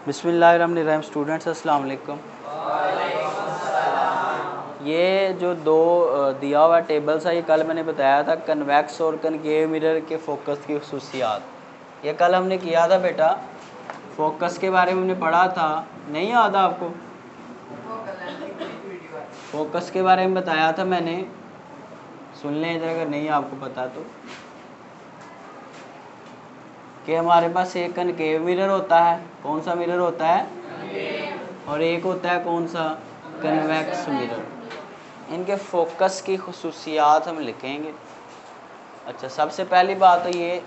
बिस्मिल्लाहिर्रहमानिर्रहीम। स्टूडेंट्स अस्सलाम वालेकुम। ये जो दो दिया हुआ टेबल्स है, ये कल मैंने बताया था कन्वेक्स और कनकेव मिरर के फोकस की खसूसियात। ये कल हमने किया था बेटा, फोकस के बारे में हमने पढ़ा था, नहीं याद आपको? फोकस के बारे में बताया था मैंने, सुन लें इधर अगर नहीं आपको पता तो, कि हमारे पास एक कनकेव मिरर होता है। कौन सा मिरर होता है? और एक होता है कौन सा? Convex mirror. इनके फोकस की खसूसियात हम लिखेंगे। अच्छा, सबसे पहली बात तो ये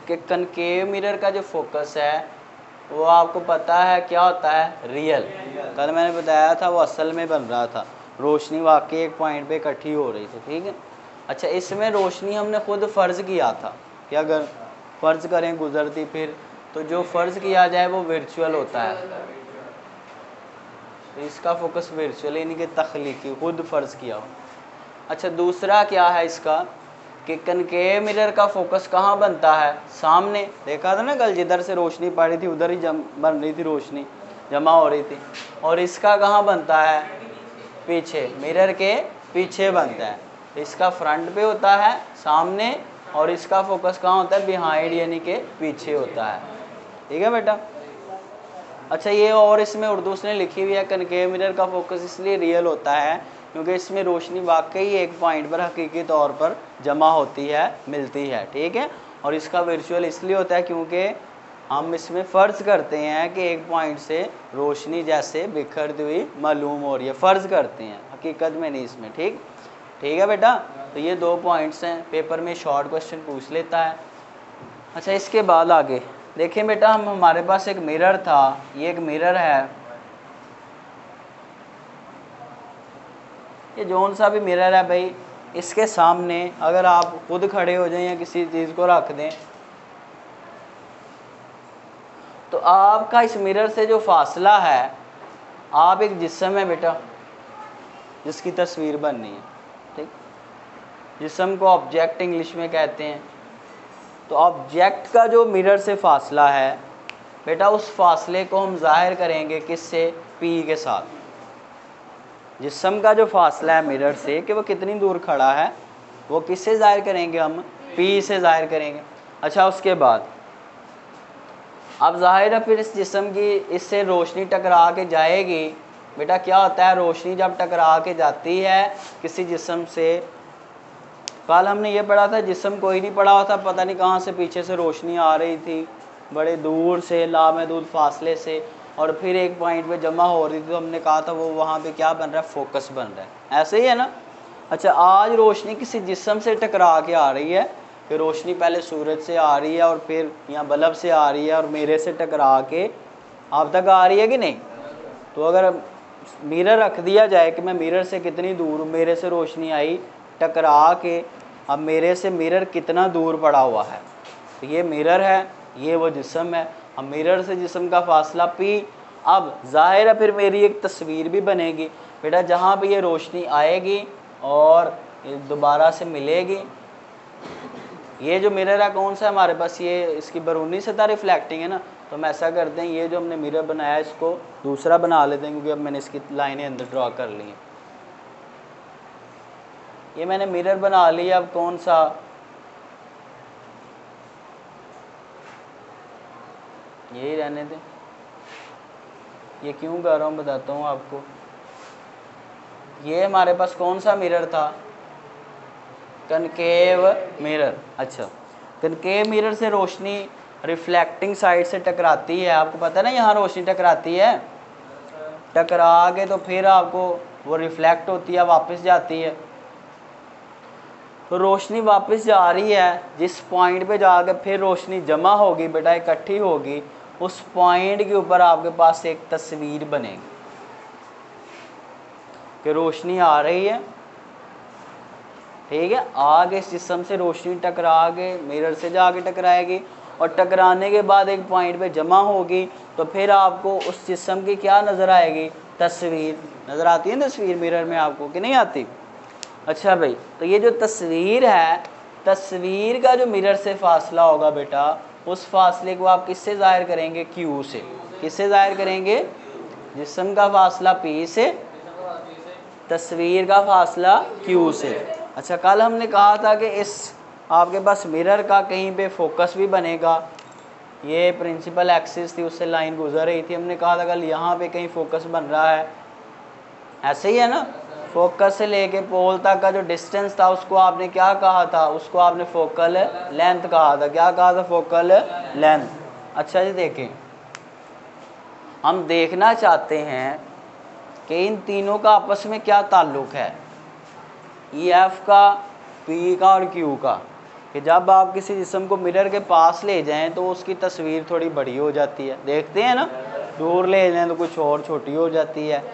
कि कनकेव मिरर का जो फोकस है वो आपको पता है क्या होता है? रियल। कल मैंने बताया था वो असल में बन रहा था, रोशनी वाकई एक पॉइंट पे इकट्ठी हो रही थी, ठीक है। अच्छा, इसमें रोशनी हमने खुद फ़र्ज़ किया था कि अगर फ़र्ज़ करें गुजरती, फिर तो जो फ़र्ज़ किया जाए वो वर्चुअल होता है, तो इसका फोकस वर्चुअल यानी कि तख्लीकी, खुद फ़र्ज़ किया हो। अच्छा, दूसरा क्या है इसका कि कनकेव मिरर का फोकस कहाँ बनता है? सामने। देखा था ना कल, जिधर से रोशनी पड़ रही थी उधर ही बन रही थी रोशनी, जमा हो रही थी। और इसका कहाँ बनता है? पीछे, मिरर के पीछे बनता है। इसका फ्रंट पे होता है, सामने, और इसका फोकस कहाँ होता है? बिहाइंड यानी कि पीछे होता है, ठीक है बेटा। अच्छा, ये और इसमें उर्दू उसने लिखी हुई है, कनकेव मिरर का फोकस इसलिए रियल होता है क्योंकि इसमें रोशनी वाकई एक पॉइंट पर हकीकी तौर पर जमा होती है, मिलती है, ठीक है। और इसका वर्चुअल इसलिए होता है क्योंकि हम इसमें फ़र्ज़ करते हैं कि एक पॉइंट से रोशनी जैसे बिखरती हुई मालूम हो रही है, फ़र्ज़ करते हैं, हकीकत में नहीं इसमें, ठीक है बेटा। तो ये दो पॉइंट्स हैं, पेपर में शॉर्ट क्वेश्चन पूछ लेता है। अच्छा, इसके बाद आगे देखें बेटा, हमारे पास एक मिरर था, ये एक मिरर है, ये जौन सा भी मिरर है भाई, इसके सामने अगर आप खुद खड़े हो जाएं या किसी चीज़ को रख दें तो आपका इस मिरर से जो फासला है, आप एक जिस्म है बेटा जिसकी तस्वीर बननी है, ठीक। जिस्म को ऑब्जेक्ट इंग्लिश में कहते हैं। तो ऑब्जेक्ट का जो मिरर से फासला है बेटा, उस फासले को हम जाहिर करेंगे किससे? पी के साथ। जिस्म का जो फासला है मिरर से कि वो कितनी दूर खड़ा है, वो किससे ज़ाहिर करेंगे? हम पी से ज़ाहिर करेंगे। अच्छा, उसके बाद अब ज़ाहिर है फिर इस जिस्म की इससे रोशनी टकरा के जाएगी। बेटा क्या होता है, रोशनी जब टकरा के जाती है किसी जिस्म से, कल हमने ये पढ़ा था जिस्म कोई नहीं पड़ा होता, पता नहीं कहाँ से पीछे से रोशनी आ रही थी, बड़े दूर से लामहदूद फासले से, और फिर एक पॉइंट पे जमा हो रही थी, तो हमने कहा था वो वहाँ पे क्या बन रहा है? फोकस बन रहा है, ऐसे ही है ना। अच्छा, आज रोशनी किसी जिस्म से टकरा के आ रही है, कि रोशनी पहले सूरज से आ रही है और फिर यहाँ बल्ब से आ रही है और मेरे से टकरा के आप तक आ रही है कि नहीं? तो अगर मिरर रख दिया जाए कि मैं मिरर से कितनी दूर, मेरे से रोशनी आई टकरा के, अब मेरे से मिरर कितना दूर पड़ा हुआ है, तो ये मिरर है, ये वो जिस्म है। अब मिरर से जिस्म का फासला पी, अब ज़ाहिर है फिर मेरी एक तस्वीर भी बनेगी बेटा, जहाँ पे ये रोशनी आएगी और दोबारा से मिलेगी। ये जो मिरर है कौन सा है हमारे पास? ये इसकी बैरूनी सतह रिफ्लेक्टिंग है ना। तो हम ऐसा करते हैं, ये जो हमने मिरर बनाया इसको दूसरा बना लेते हैं, क्योंकि अब मैंने इसकी लाइनें अंदर ड्रॉ कर ली हैं। ये मैंने मिरर बना लिया, अब कौन सा? यही रहने दें, ये क्यों कर रहा हूँ बताता हूँ आपको। ये हमारे पास कौन सा मिरर था? Concave mirror. अच्छा, कनकेव मिरर से रोशनी रिफ्लेक्टिंग साइड से टकराती है, आपको पता है ना, यहाँ रोशनी टकराती है, टकरा के तो फिर आपको वो रिफ्लेक्ट होती है, वापस जाती है। तो रोशनी वापस जा रही है, जिस पॉइंट पे जाकर फिर रोशनी जमा होगी बेटा, इकट्ठी होगी, उस पॉइंट के ऊपर आपके पास एक तस्वीर बनेगी कि रोशनी आ रही है, ठीक है। आगे इस जिस्म से रोशनी टकरा के मिरर से जाके टकराएगी और टकराने के बाद एक पॉइंट पे जमा होगी, तो फिर आपको उस जिस्म की क्या नज़र आएगी? तस्वीर नज़र आती है तस्वीर मिरर में आपको कि नहीं आती? अच्छा भाई, तो ये जो तस्वीर है, तस्वीर का जो मिरर से फासला होगा बेटा, उस फासले को आप किससे ज़ाहिर करेंगे? क्यू से। किससे ज़ाहिर करेंगे? जिस्म का फासला P से, तस्वीर का फासला Q से। अच्छा, कल हमने कहा था कि इस आपके पास मिरर का कहीं पे फोकस भी बनेगा, ये प्रिंसिपल एक्सिस थी उससे लाइन गुजर रही थी, हमने कहा था कल यहाँ पे कहीं फोकस बन रहा है, ऐसे ही है ना। फोकस से लेके पोल तक का जो डिस्टेंस था उसको आपने क्या कहा था? उसको आपने फोकल लेंथ कहा था। क्या कहा था? Focal length. अच्छा जी, देखें, हम देखना चाहते हैं कि इन तीनों का आपस में क्या ताल्लुक़ है, ई एफ का, पी का और क्यू का, कि जब आप किसी जिस्म को मिरर के पास ले जाएं तो उसकी तस्वीर थोड़ी बड़ी हो जाती है, देखते हैं ना, दूर ले जाएं तो कुछ और छोटी हो जाती है।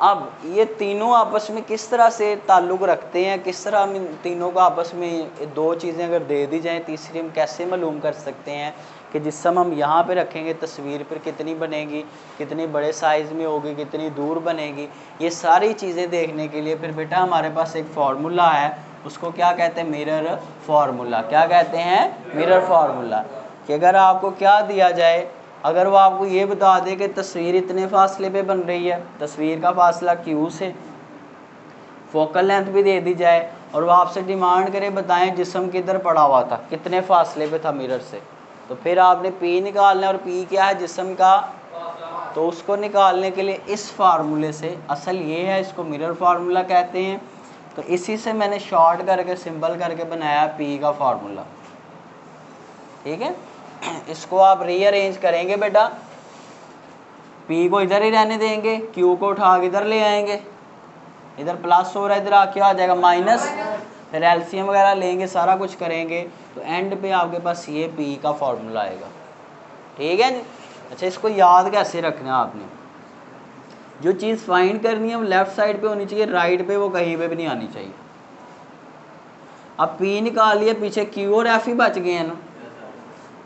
अब ये तीनों आपस में किस तरह से ताल्लुक़ रखते हैं, किस तरह हम इन तीनों को आपस में दो चीज़ें अगर दे दी जाएँ, तीसरी हम कैसे मालूम कर सकते हैं कि जिस्म हम यहाँ पे रखेंगे तस्वीर पर कितनी बनेगी, कितनी बड़े साइज़ में होगी, कितनी दूर बनेगी। ये सारी चीज़ें देखने के लिए फिर बेटा हमारे पास एक फार्मूला है, उसको क्या कहते हैं? Mirror formula. क्या कहते हैं? Mirror formula. कि अगर आपको क्या दिया जाए, अगर वो आपको ये बता दे कि तस्वीर इतने फासले पे बन रही है, तस्वीर का फासला Q से, फोकल लेंथ भी दे दी जाए, और वो आपसे डिमांड करे बताएं जिस्म किधर पड़ा हुआ था, कितने फासले पे था मिरर से, तो फिर आपने P निकालना है, और P क्या है? जिस्म का। तो उसको निकालने के लिए इस फार्मूले से, असल ये है, इसको मिरर फार्मूला कहते हैं, तो इसी से मैंने शॉर्ट करके सिंबल करके बनाया P का फार्मूला। ठीक है, इसको आप रीअरेंज करेंगे बेटा, P को इधर ही रहने देंगे, Q को उठा के इधर ले आएंगे, इधर प्लस हो रहा है, इधर आके आ जाएगा माइनस, फिर एलसीएम वगैरह लेंगे, सारा कुछ करेंगे, तो एंड पे आपके पास ये P का फार्मूला आएगा। ठीक है जी। अच्छा, इसको याद कैसे रखना है आपने? जो चीज़ फाइंड करनी है वो लेफ़्ट साइड पे होनी चाहिए, राइट पे वो कहीं पे भी नहीं आनी चाहिए। अब P निकाल लिया, पीछे Q और F ही बच गए हैं ना,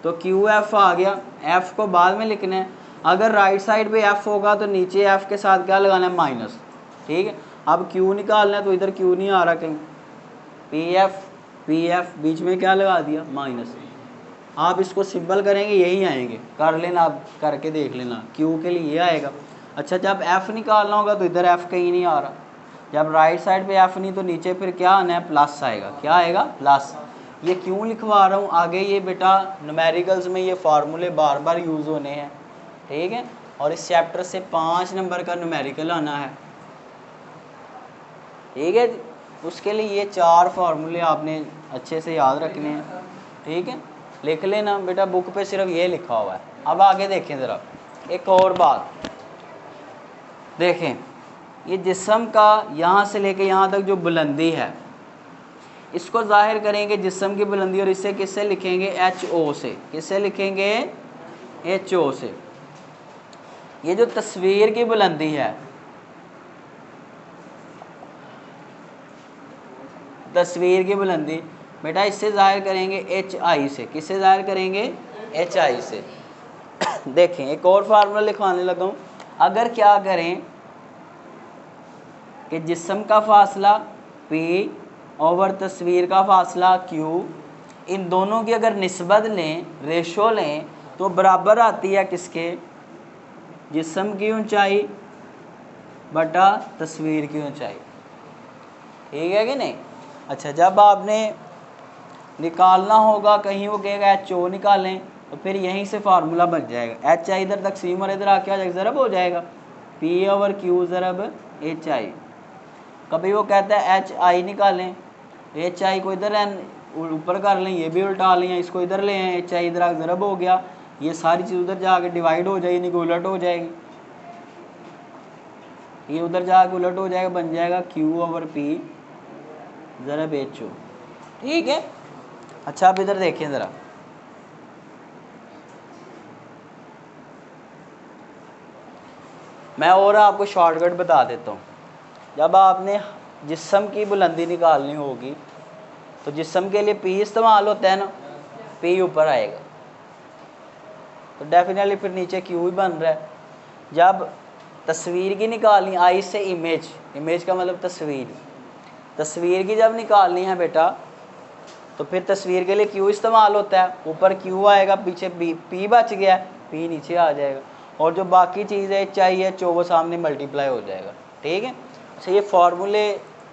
तो QF आ गया, F को बाद में लिखना है। अगर राइट साइड पे F होगा तो नीचे F के साथ क्या लगाना है? माइनस। ठीक है, अब Q निकालना है, तो इधर Q नहीं आ रहा कहीं, PF बीच में क्या लगा दिया? माइनस। आप इसको सिंपल करेंगे यही आएंगे, कर लेना, आप करके देख लेना, Q के लिए ये आएगा। अच्छा, जब F निकालना होगा तो इधर F कहीं नहीं आ रहा, जब राइट साइड पे F नहीं तो नीचे फिर क्या आना है? प्लस आएगा। क्या आएगा? प्लस। ये क्यों लिखवा रहा हूँ आगे, ये बेटा न्यूमेरिकल्स में ये फार्मूले बार बार यूज़ होने हैं। ठीक है, और इस चैप्टर से 5 नंबर का न्यूमेरिकल आना है। ठीक है, उसके लिए ये 4 फार्मूले आपने अच्छे से याद रखने हैं। ठीक है, लिख लेना बेटा, बुक पे सिर्फ ये लिखा हुआ है। अब आगे देखें ज़रा, एक और बात देखें, ये जिस्म का यहाँ से लेके यहाँ तक जो बुलंदी है, इसको ज़ाहिर करेंगे जिस्म की बुलंदी, और इसे किससे लिखेंगे? HO से। किससे लिखेंगे? HO से। ये जो तस्वीर की बुलंदी है, तस्वीर की बुलंदी बेटा इससे ज़ाहिर करेंगे HI से। किससे ज़ाहिर करेंगे? HI से। देखें, एक और फार्मूला लिखवाने लगा हूँ। अगर क्या करें कि जिस्म का फासला P और तस्वीर का फासला Q, इन दोनों की अगर निस्बत लें, रेशो लें, तो बराबर आती है किसके? जिस्म की ऊंचाई बटा तस्वीर की ऊंचाई। ठीक है कि नहीं? अच्छा, जब आपने निकालना होगा, कहीं वो कहेगा HO निकालें, तो फिर यहीं से फार्मूला बन जाएगा। HI इधर तकसीम और इधर आके आ जाएगा, ज़रब हो जाएगा, P/Q ज़रब HI। कभी वो कहता है HI निकालें, HI को इधर ऊपर कर लें, ये भी उल्टा लें, इसको इधर ले आए, HI इधर ज़रब हो गया, ये सारी चीज़ उधर जाके डिवाइड हो जाएगी, नहीं उलट हो जाएगी, ये उधर जाके उलट हो जाएगा, बन जाएगा Q/P ज़रब HO। ठीक है। अच्छा, आप इधर देखें ज़रा, मैं और आपको शॉर्टकट बता देता हूँ। जब आपने जिस्म की बुलंदी निकालनी होगी तो जिस्म के लिए P इस्तेमाल होता है ना, P ऊपर आएगा, तो डेफिनेटली फिर नीचे Q ही बन रहा है। जब तस्वीर की निकालनी, I से इमेज, इमेज का मतलब तस्वीर, तस्वीर की जब निकालनी है बेटा, तो फिर तस्वीर के लिए Q इस्तेमाल होता है, ऊपर Q आएगा, पीछे P बच गया, P नीचे आ जाएगा, और जो बाकी चीज़ है HIH वो सामने मल्टीप्लाई हो जाएगा। ठीक है। अच्छा ये फार्मूले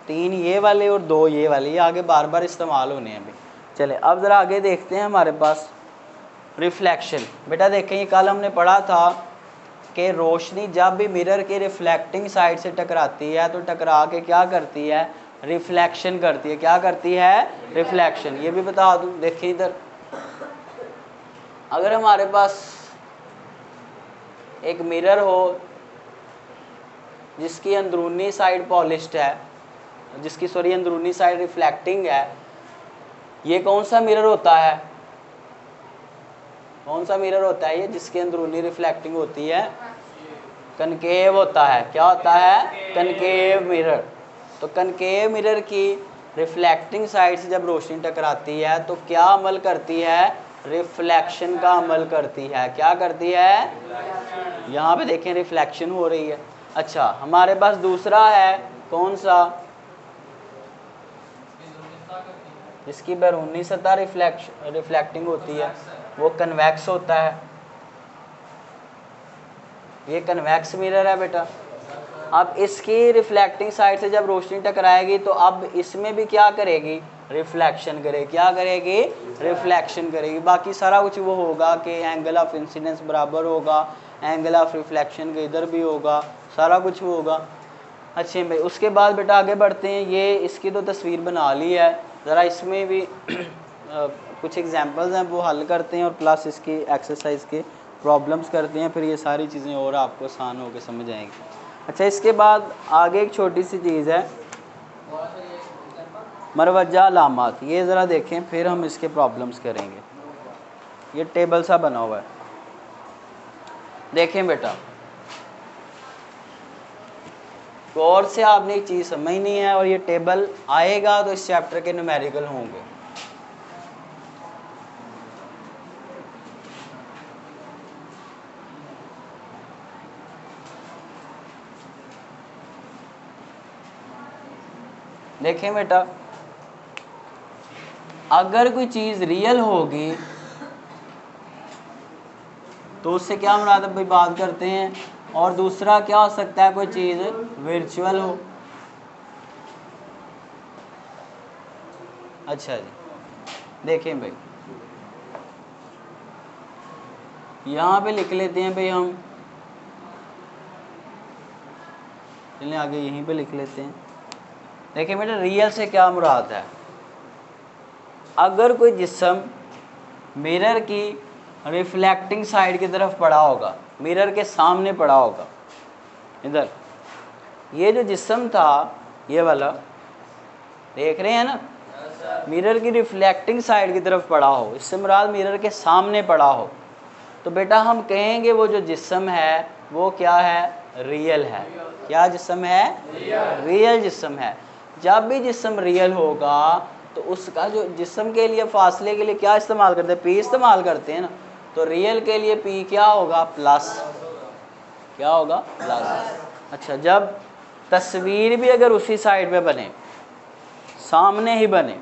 3 ये वाले और 2 ये वाले, ये आगे बार बार इस्तेमाल होने हैं अभी। चले अब ज़रा आगे देखते हैं हमारे पास रिफ्लेक्शन। बेटा देखें, ये कल हमने पढ़ा था कि रोशनी जब भी मिरर के रिफ्लेक्टिंग साइड से टकराती है तो टकरा के क्या करती है, रिफ्लेक्शन करती है। क्या करती है, रिफ्लेक्शन। ये भी बता दूं, देखिए इधर अगर हमारे पास एक मिरर हो जिसकी अंदरूनी साइड पॉलिश्ड है, जिसकी सॉरी अंदरूनी साइड रिफ्लेक्टिंग है, ये कौन सा मिरर होता है, कौन सा मिरर होता है ये जिसकी अंदरूनी रिफ्लेक्टिंग होती है, कनकेव होता है। क्या होता है, कनकेव मिरर। तो कनकेव मिरर की रिफ्लेक्टिंग साइड से जब रोशनी टकराती है तो क्या अमल करती है, रिफ्लेक्शन का अमल करती है। क्या करती है, यहाँ पे देखें रिफ्लेक्शन हो रही है। अच्छा हमारे पास दूसरा है कौन सा, जिसकी बैरूनी सतह रिफ्लेक्टिंग होती है, वो कन्वेक्स होता है। ये कन्वेक्स मिरर है बेटा। अब इसकी रिफ्लेक्टिंग साइड से जब रोशनी टकराएगी तो अब इसमें भी क्या करेगी, रिफ्लेक्शन करेगी। क्या करेगी, रिफ्लेक्शन करेगी। बाकी सारा कुछ वो होगा कि एंगल ऑफ इंसिडेंस बराबर होगा, एंगल ऑफ रिफ्लेक्शन के इधर भी होगा, सारा कुछ वो होगा। अच्छे भाई, उसके बाद बेटा आगे बढ़ते हैं। ये इसकी तो तस्वीर बना ली है, ज़रा इसमें भी कुछ एग्जांपल्स हैं वो हल करते हैं और प्लस इसकी एक्सरसाइज के प्रॉब्लम्स करते हैं, फिर ये सारी चीज़ें और आपको आसान होकर समझ आएंगी। अच्छा इसके बाद आगे एक छोटी सी चीज़ है मरवजा अलामात, ये ज़रा देखें फिर हम इसके प्रॉब्लम्स करेंगे। ये टेबल सा बना हुआ है, देखें बेटा गौर से आपने एक चीज़ समझनी है, और ये टेबल आएगा तो इस चैप्टर के न्यूमेरिकल होंगे। देखें बेटा, अगर कोई चीज़ रियल होगी तो उससे क्या मुराद भाई बात करते हैं, और दूसरा क्या हो सकता है, कोई चीज़ वर्चुअल हो। अच्छा जी देखें भाई, यहाँ पे लिख लेते हैं भाई हम, चलिए आगे यहीं पे लिख लेते हैं। देखिए बेटा रियल से क्या मुराद है, अगर कोई जिस्म मिरर की रिफ्लेक्टिंग साइड की तरफ पड़ा होगा, मिरर के सामने पड़ा होगा, इधर ये जो जिस्म था ये वाला देख रहे हैं ना, मिरर की रिफ्लेक्टिंग साइड की तरफ पड़ा हो, इससे मुराद मिरर के सामने पड़ा हो, तो बेटा हम कहेंगे वो जो जिस्म है वो क्या है, रियल है। क्या जिस्म है, रियल जिस्म है। जब भी जिस्म रियल होगा तो उसका जो जिस्म के लिए फासले के लिए क्या इस्तेमाल करते हैं, पी इस्तेमाल करते हैं ना, तो रियल के लिए पी क्या होगा, प्लस। क्या होगा, प्लस। अच्छा जब तस्वीर भी अगर उसी साइड पे बने, सामने ही बने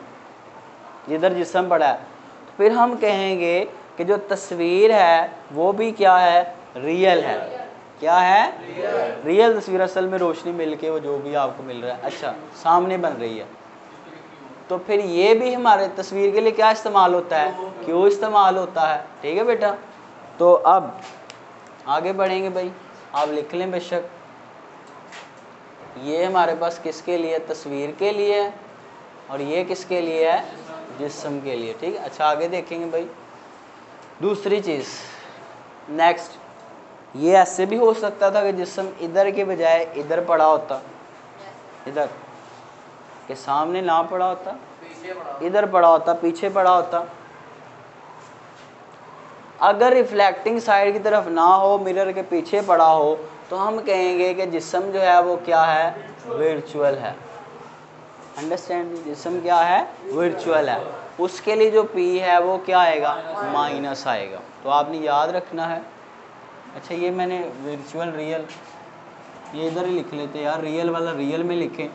जिधर जिस्म पड़ा है, तो फिर हम कहेंगे कि जो तस्वीर है वो भी क्या है, रियल है। क्या है, रियल तस्वीर। असल में रोशनी मिलके वो जो भी आपको मिल रहा है, अच्छा सामने बन रही है, तो फिर ये भी हमारे तस्वीर के लिए क्या इस्तेमाल होता है, क्यों इस्तेमाल होता है। ठीक है बेटा, तो अब आगे बढ़ेंगे भाई, आप लिख लें बेशक। ये हमारे पास किसके लिए, तस्वीर के लिए है, और ये किसके लिए है, जिस्म के लिए। ठीक है। अच्छा आगे देखेंगे भाई दूसरी चीज़ नेक्स्ट, ये ऐसे भी हो सकता था कि जिस्म इधर के बजाय इधर पड़ा होता, इधर के सामने ना पड़ा होता, इधर पड़ा होता, पीछे पड़ा होता। अगर रिफ्लेक्टिंग साइड की तरफ ना हो, मिरर के पीछे पड़ा हो, तो हम कहेंगे कि जिस्म जो है वो क्या है, वर्चुअल है। अंडरस्टैंड, जिस्म क्या है, वर्चुअल है। उसके लिए जो पी है वो क्या आएगा, माइनस आएगा। तो आपने याद रखना है। अच्छा ये मैंने वर्चुअल रियल ये इधर ही लिख लेते यार, रियल वाला रियल में लिखें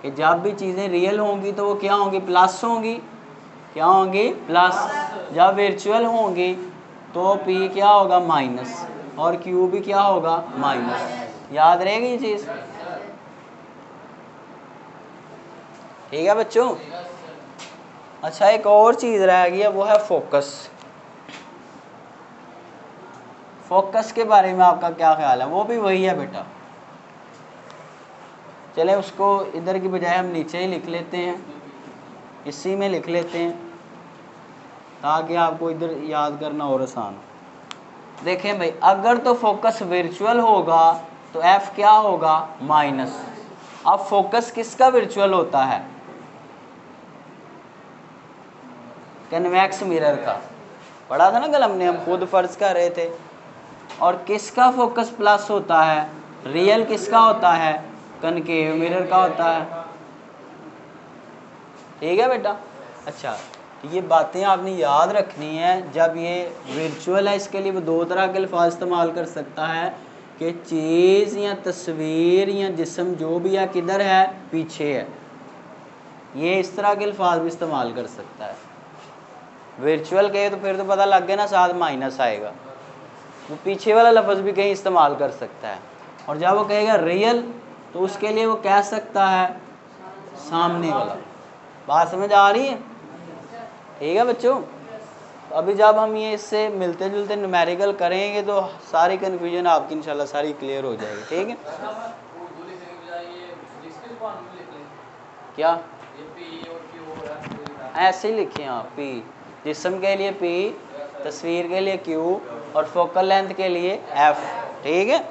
कि जब भी चीज़ें रियल होंगी तो वो क्या होंगी, प्लस होंगी। क्या होंगी, प्लस। जब वर्चुअल होंगी तो पी क्या होगा माइनस, और क्यू भी क्या होगा माइनस। याद रहेगी ये चीज़? ठीक है बच्चों। अच्छा, एक और चीज़ रह गई है, वो है फोकस। फोकस के बारे में आपका क्या ख्याल है? वो भी वही है बेटा। चले उसको इधर की बजाय हम नीचे ही लिख लेते हैं, इसी में लिख लेते हैं ताकि आपको इधर याद करना और आसान हो। देखें भाई, अगर तो फोकस वर्चुअल होगा तो एफ क्या होगा माइनस। अब फोकस किसका वर्चुअल होता है? कन्वेक्स मिरर का। पढ़ा था ना कल हमने, हम खुद फर्ज कर रहे थे। और किसका फोकस प्लस होता है? रियल किसका होता है? कनकेव मिरर का होता है। ठीक है बेटा। अच्छा, ये बातें आपने याद रखनी है। जब ये वर्चुअल है, इसके लिए वो दो तरह के अल्फाज इस्तेमाल कर सकता है कि चीज़ या तस्वीर या जिस्म जो भी है किधर है, पीछे है। ये इस तरह के अल्फाज भी इस्तेमाल कर सकता है। वर्चुअल कहे तो फिर तो पता लग गया ना, साथ माइनस आएगा। वो पीछे वाला लफ्ज़ भी कहीं इस्तेमाल कर सकता है। और जब वो कहेगा रियल तो उसके लिए वो कह सकता है सामने वाला। बात समझ आ रही है? ठीक है बच्चों। अभी जब हम ये इससे मिलते जुलते न्यूमेरिकल करेंगे तो सारी कन्फ्यूजन आपकी इंशाल्लाह सारी क्लियर हो जाएगी। ठीक है? क्या ऐसे ही लिखें आप, पी जिस्म के लिए पी, तस्वीर के लिए क्यू और फोकल लेंथ के लिए एफ। ठीक है।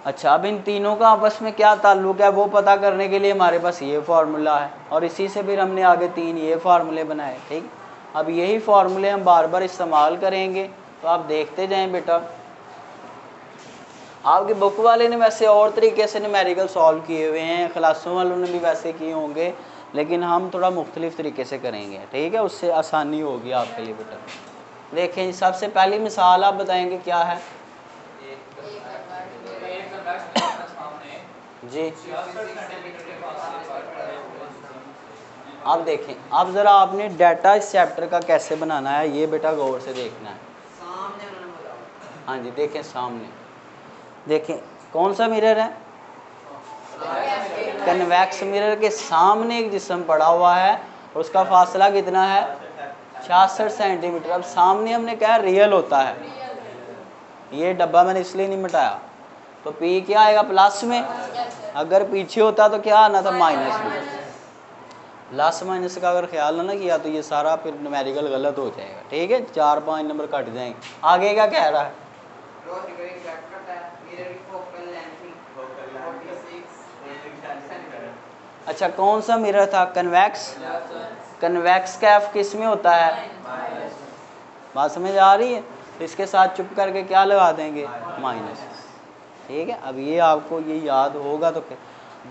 अच्छा, अब इन तीनों का आपस में क्या ताल्लुक है वो पता करने के लिए हमारे पास ये फार्मूला है, और इसी से फिर हमने आगे तीन ये फार्मूले बनाए। ठीक, अब यही फार्मूले हम बार बार इस्तेमाल करेंगे, तो आप देखते जाएं बेटा। आपके बुक वाले ने वैसे और तरीके से न्यूमेरिकल सॉल्व किए हुए हैं, क्लासों वालों ने भी वैसे किए होंगे, लेकिन हम थोड़ा मुख्तलिफ तरीके से करेंगे। ठीक है, उससे आसानी होगी आपके लिए बेटा। देखें, सबसे पहली मिसाल आप बताएंगे क्या है जी? आप देखें, अब ज़रा आपने डाटा इस चैप्टर का कैसे बनाना है ये बेटा गौर से देखना है। हाँ जी, देखें सामने, देखें कौन सा मिरर है? कन्वेक्स मिरर के सामने एक जिस्म पड़ा हुआ है और उसका फासला कितना है? 66 सेंटीमीटर। अब सामने हमने कहा रियल होता है, ये डब्बा मैंने इसलिए नहीं मिटाया। तो पी क्या आएगा प्लस में, अगर पीछे होता तो क्या आना था माइनस में। प्लस माइनस का अगर ख्याल ना किया तो ये सारा फिर न्यूमेरिकल गलत हो जाएगा। ठीक है, 4-5 नंबर कट जाएंगे। आगे क्या कह रहा है? अच्छा, कौन सा मिरर था? कन्वेक्स। कन्वेक्स का एफ किस में होता है? बात समझ आ रही है? तो इसके साथ चुप करके क्या लगा देंगे? माइनस। ठीक है, अब ये आपको ये याद होगा तो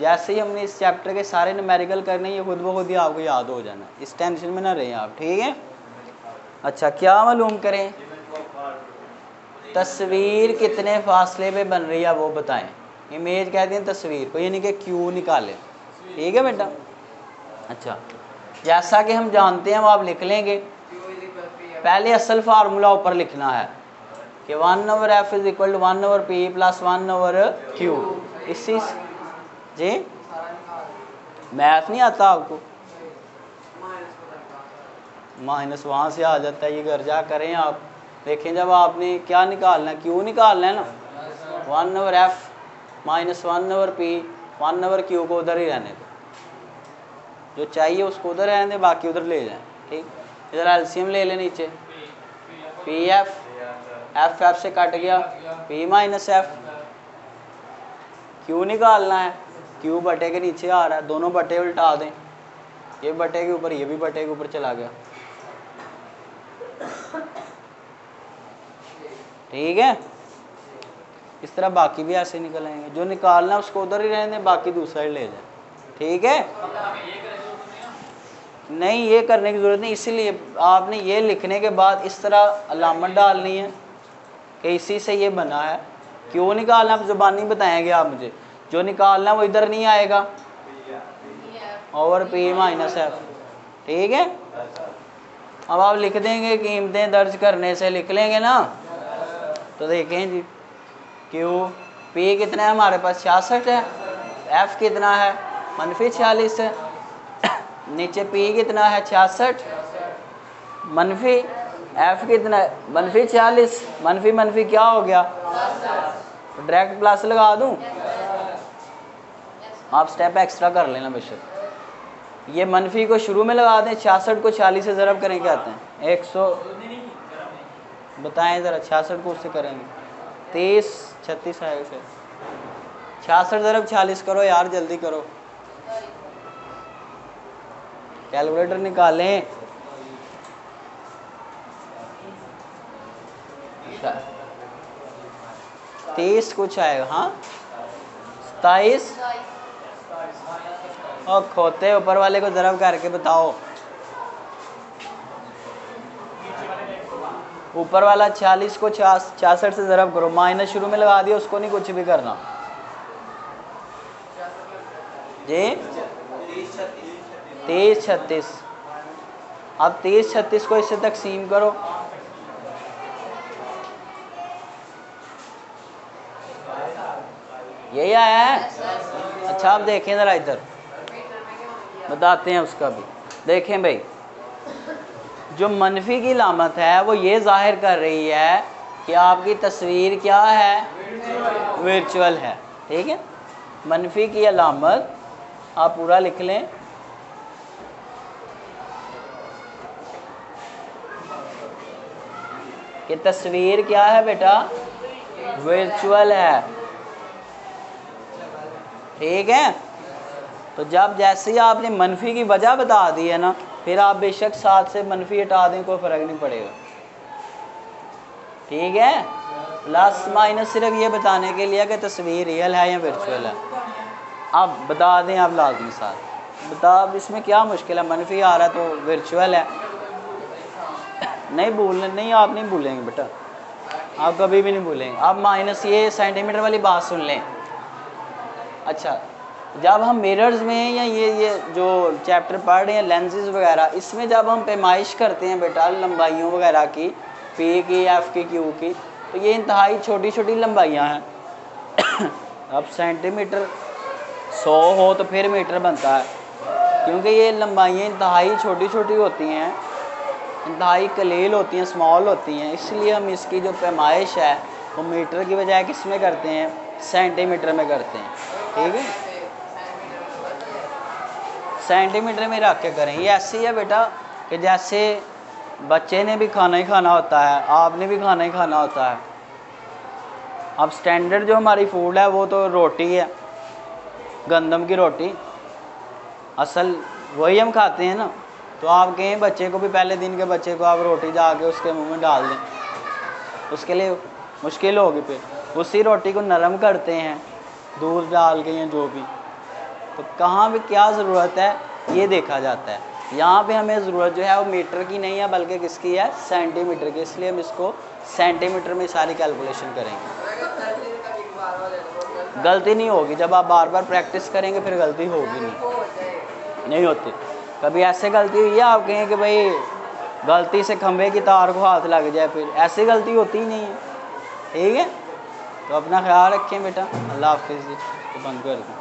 जैसे ही हमने इस चैप्टर के सारे न्यूमेरिकल करने, ये खुद ब खुद ही आपको याद हो जाना, इस टेंशन में ना रहें आप। ठीक है। अच्छा, क्या मालूम करें? तस्वीर कितने फासले पे बन रही है वो बताएं। इमेज कहते हैं तस्वीर को, यानी कि क्यू निकालें। ठीक है बेटा। अच्छा, जैसा कि हम जानते हैं वो आप लिख लेंगे। पहले असल फार्मूला ऊपर लिखना है कि 1/f is equal to 1/p plus 1/q। इसी जी मैथ नहीं आता आपको? माइनस वहाँ से आ जाता है, ये घर जा करें आप। देखें, जब आपने क्या निकालना है, क्यू निकालना है ना, 1/f माइनस 1/p 1/q को उधर ही रहने दो, जो चाहिए उसको उधर रहने दें, बाकी उधर ले जाएं। ठीक, इधर एलसीएम ले लें नीचे, पी एफ एफ से कट गया, p माइनस एफ। क्यू निकालना है, क्यू बटे के नीचे आ रहा है, दोनों बटे उल्टा दें, ये बटे के ऊपर, ये भी बटे के ऊपर चला गया। ठीक है, इस तरह बाकी भी ऐसे निकल आएंगे। जो निकालना है उसको उधर ही रहने दें, बाकी दूसरा ही ले जाए। ठीक है, नहीं ये करने की ज़रूरत नहीं, इसीलिए आपने ये लिखने के बाद इस तरह अलामत डालनी है कि इसी से ये बना है। क्यों निकालना आप ज़ुबानी बताएंगे आप मुझे, जो निकालना वो इधर नहीं आएगा, ओवर p माइनस एफ। ठीक है, अब आप लिख देंगे कीमतें दर्ज करने से लिख लेंगे ना। तो देखें जी क्यू पी कितना है हमारे पास 66 है, एफ कितना है -46 है, नीचे पी कितना है 66 मनफी एफ कितना है -46, मनफी मनफी क्या हो गया, डायरेक्ट प्लस लगा दूं, आप स्टेप एक्स्ट्रा कर लेना बेशक। ये मनफी को शुरू में लगा दें, 66 को 40 से ज़रब करें, क्या आते हैं 100, बताएं ज़रा 66 को उससे करेंगे 30 36 आएगा फिर 66 ज़रब 40 करो यार, जल्दी करो, कैलकुलेटर निकालें। 30 कुछ आएगा, हाँ 27 और खोते ऊपर वाले को ज़रब करके बताओ, ऊपर वाला 40 को 66 से ज़रब करो, माइनस शुरू में लगा दिया, उसको नहीं कुछ भी करना जी। 30 36, अब 30 36 को इससे तकसीम करो, यही आया है। अच्छा आप देखें ज़रा इधर, बताते हैं उसका भी। देखें भाई, जो मनफी की लामत है वो ये जाहिर कर रही है कि आपकी तस्वीर क्या है, वर्चुअल है, ठीक है। मनफी की अलामत आप पूरा लिख लें, कि तस्वीर क्या है बेटा, वर्चुअल है, ठीक है। तो जब जैसे ही आपने मनफी की वजह बता दी है ना, फिर आप बेशक 7 से मनफी हटा दें, कोई फ़र्क नहीं पड़ेगा, ठीक है। प्लस माइनस सिर्फ ये बताने के लिए कि तस्वीर रियल है या वर्चुअल है। अब बता दें आप लाजमी साथ बता, अब इसमें क्या मुश्किल है, मनफी आ रहा है तो वर्चुअल है, नहीं भूलने, नहीं आप नहीं भूलेंगे बेटा, आप कभी भी नहीं भूलेंगे। अब माइनस ये सेंटीमीटर वाली बात सुन लें। अच्छा, जब हम मिरर्स में या ये जो चैप्टर पढ़ रहे हैं लेंसेज वगैरह, इसमें जब हम पैमाइश करते हैं बेटा लंबाइयों वगैरह की, पी की, एफ की, क्यू की, तो ये इंतहाई छोटी छोटी लंबाइयाँ हैं। अब सेंटीमीटर 100 हो तो फिर मीटर बनता है, क्योंकि ये लंबाइयाँ इंतहाई छोटी छोटी होती हैं, इंतहाई कलील होती हैं, स्मॉल होती हैं, इसलिए हम इसकी जो पैमाइश है वो मीटर की बजाय किस में करते हैं, सेंटीमीटर में करते हैं, ठीक है। सेंटीमीटर में रख के करें। ये ऐसी है बेटा कि जैसे बच्चे ने भी खाना ही खाना होता है, आपने भी खाना ही खाना होता है। अब स्टैंडर्ड जो हमारी फूड है वो तो रोटी है, गंदम की रोटी, असल वही हम खाते हैं ना। तो आप कहें बच्चे को भी, पहले दिन के बच्चे को आप रोटी जाके उसके मुंह में डाल दें, उसके लिए मुश्किल होगी। फिर उसी रोटी को नरम करते हैं दूध डाल के या जो भी, तो कहाँ पे क्या ज़रूरत है ये देखा जाता है। यहाँ पे हमें ज़रूरत जो है वो मीटर की नहीं है बल्कि किसकी है, सेंटीमीटर की, इसलिए हम इसको सेंटीमीटर में सारी कैलकुलेशन करेंगे। गलती नहीं होगी, जब आप बार बार प्रैक्टिस करेंगे फिर गलती होगी नहीं होती। कभी ऐसे गलती हुई है आप कहें कि भाई गलती से खंभे की तार को हाथ लग जाए, फिर ऐसी गलती होती ही नहीं है, ठीक है। तो अपना ख्याल रखें बेटा, अल्लाह हाफिज़। तो बंद कर दें।